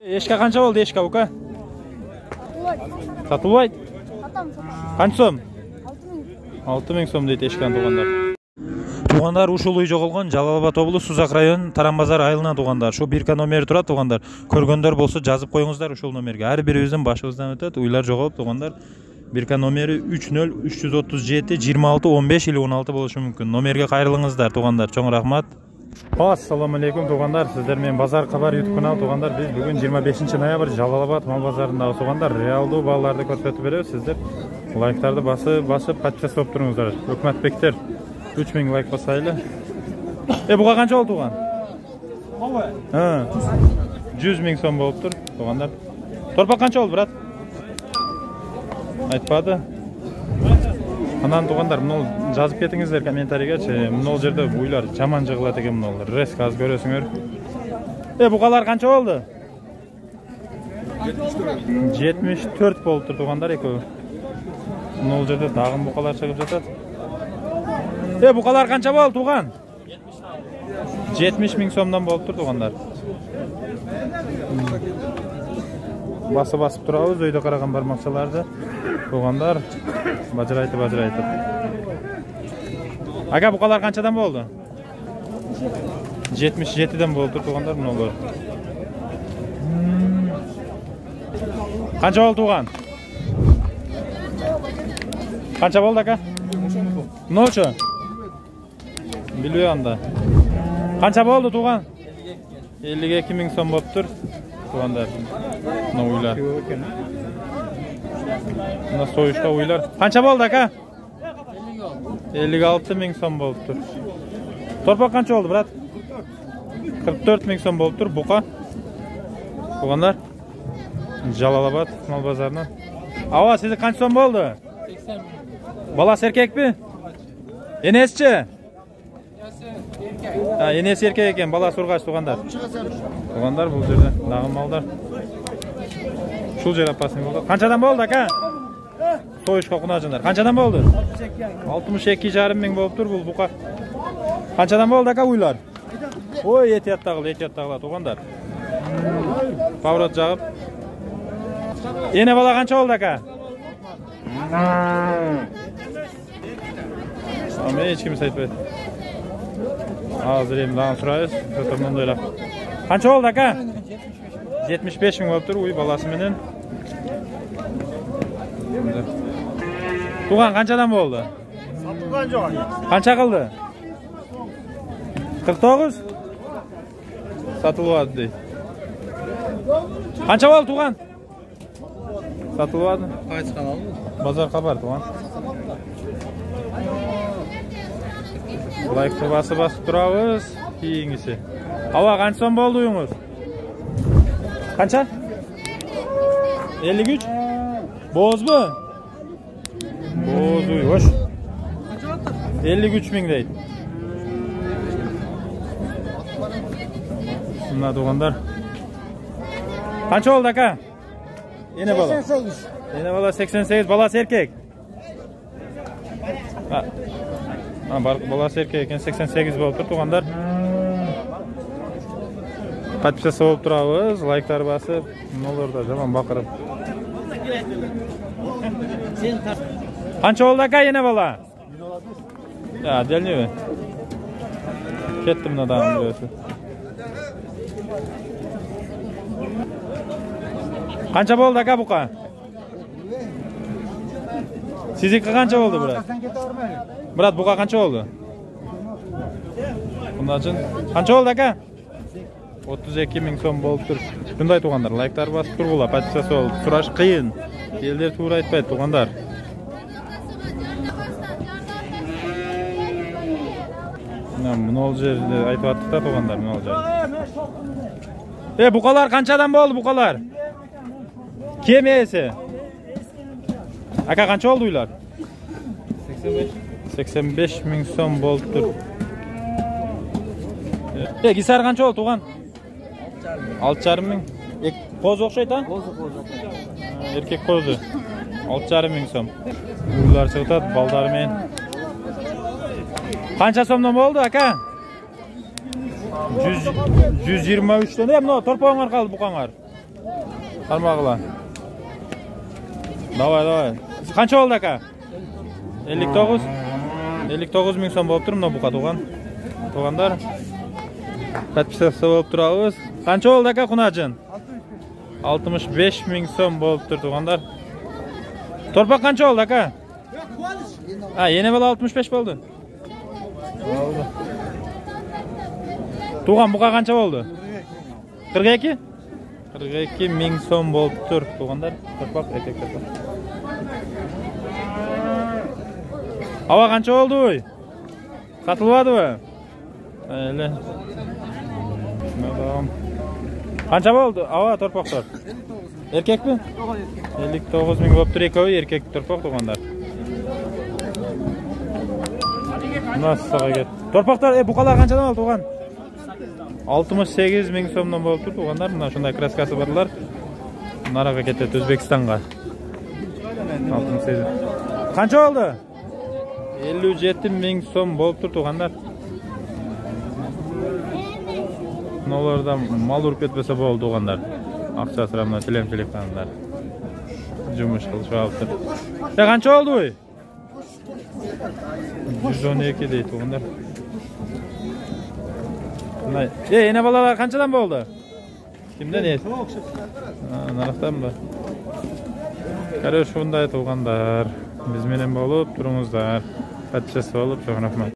Ешка қанша болды ешка ука? Сатылбайды. Қанша сом? 6000 сом дейді ешканы туғандар. Туғандар ушул үй жоголгон Жалал-Абад облусу Сузак район Таран-базар айылына туғандар. Шу бирка номери турат туғандар. Көргөндөр болсо жазып коюңуздар ушул номерге. Ар бирибиздин башыбыздан өтөт. Уйлар жоголуп туғандар. Бирка номери 30337 26 15 или 16 болушу мүмкүн. Номерге кайрылыңыздар туғандар. Чоң рахмат. Ассаламу алейкум туғандар. Сиздер менен Базар Кабар YouTube каналы туғандар. Биз бүгүн 25 ноябрь Жалал-Абад мал базарындагы туғандар реалдуу бааларды көрсөтүп беребиз. Сиздер лайктарды басып подписчик болуп туруңуздар. Өкмөтбектер 3000 лайк басайлы. Буга канча болду туган? 100 000 сом болуп тур тугандар. Торпак канча болду, брат? Айтпады. Анан тугандар, мына жазып кетиңиздер комментарийгечи. Мына жерде уйлар жаман жыгылат экен мына. Резко аз көрөсүңөр. Бугалар канча болду? 74 болуп тур тугандар экөө. Мына жерде дагы букалар чыгып жатат. Буқалар қанша болды туған? 70 000 сомдан болып тұр туғандар. Басып тұрауыз, өйді қараған бармақшаларды. Туғандар бажырайтып. Аға, бұқалар қаншадан болды? 77-ден болып тұр туғандар мұны олар. Қанша болды туған? Қанша болды аға? Ночу? Билбей анда. Қанша болды туған? 52 000 сом болып тұр. Туғандар. Мына уйлар. Мына сойышқа уйлар. Қанша болды ака? 56 000 сом болып тұр. Торпақ қанша болды, брат? 44 000 сом болып тұр. Бұқа. Туғандар. Жалал-Абад мал базарынан. Ава, сізді қанша сом болды? 80 000. Баласы еркек пе? Енесі? Енесі еркек екен, баласы ұрғаш туғандар. Туғандар бұл жерде дағым малдар. Шул жер апасының болды. Қаншадан болды, ака? Сойышқа құнажындар. Қаншадан болды? 62,5 мың болып тұр бұл бұқа. Қаншадан болды, ака, уйлар? Ой, етияттағыл, туғандар. Паврот жағып. Ене бала қанша болды, ака? Мен ешкіміз айтпайды. Азыр ем дағын сұрайыз. Сөтімнен дойлап. Қанша болды, ака? 75 000 болып тұр, ой баласы менен. Туған қаншадан болды? Сатылған жоқ. Қанша қылды? 49? Сатылуады дей. Қанша болды туған? Сатылуады? Қайтысқан алды? Базар Кабар туған. Лайкты басып тұрауыз. Кейінгісі. Ава, қанша сом болды үйіңіз? Қанша? 53? Боз бұ? Боз үй, өш. 53 000 дейді. Мұна туғандар. Қанша болды, ака? Ене бала? 88. Ене бала 88, баласы еркек? Баласы еркек екен, 88 болып тұр туғандар. Подписасы болып тұрауыз, лайктар басып, ноларда жаман бақырып. Қанша болды, ака, ене бала? Дәліне бе? Кетті мұна дағын біреусі. Қанша болды, ака, бұқа? Сізікі қанша болды, брат? Брат, бұқа қанша болды? Қанша болды, ака? 32 000 сом болып тұр. Күндай туғандар, лайктар басып тұрғыла, подписасы болып. Сұраш қиын. Елдер туыр айтпайды туғандар. Мұнол жерде айтып аттықта туғандар, мұнол жерде. Бұқалар қаншадан болды, бұқалар? Кем есі? Ака, қанша болды ұйлар? 85 000 сом болып тұр. Гисар қанша болды туған? 6,5 мың. Қозы оқшайды, а? Қозы. Еркек қозы. 6,5 мың сом. Ұйлар шығытады, балдарымен. Қанша сомдан болды, ака? 123 тен. Мына торпағыңар қалды бұқаңар. Qarmaqla. Davay. Qancha oldu aka? 59. 59 ming so'm bo'lib turibdi buqa to'g'an. To'g'anlar. Подписаться bo'lib turamiz. Qancha oldu aka Xunajin? 65 ming so'm bo'lib turibdi to'g'anlar. Torpaq qancha oldu aka? Ha, yeni bola 65 bo'ldi. Oldu. To'g'an buqa qancha bo'ldi? 42? 42 ming so'm bo'lib tur to'g'anlar. Torpaq erkaklar. Hava qancha oldu oy? Satılyaptimi? Mayli. Madam. Qancha bo'ldi? Hava torpaqlar. Erkakmi? 59 ming bo'lib tur ekovi erkak torpaq to'g'anlar. Nasıl torpaqlar buqalar qanchadan oldi to'g'an? 68 ming so'mdan bo'lib tur to'g'anlar. Mana shunday kraskasi borlar. Naraga ketdi O'zbekistonga. 68. Qancha oldi? 57 ming so'm bo'lib tur to'g'anlar. Nolardan mal urib ketmasa bo'ldi to'g'anlar. Aqchasi bilan tilemchilik qilganlar. Jumush qilishyapti. Qancha oldi o'y? 112 deydi to'g'anlar. Yana bolalar qanchadan bo'ldi? Kimdan edi? Narxdanmi? Qara shunday to'g'anlar. Biz bilan bo'lib turingizlar. Подписаться bo'lib, rahmat.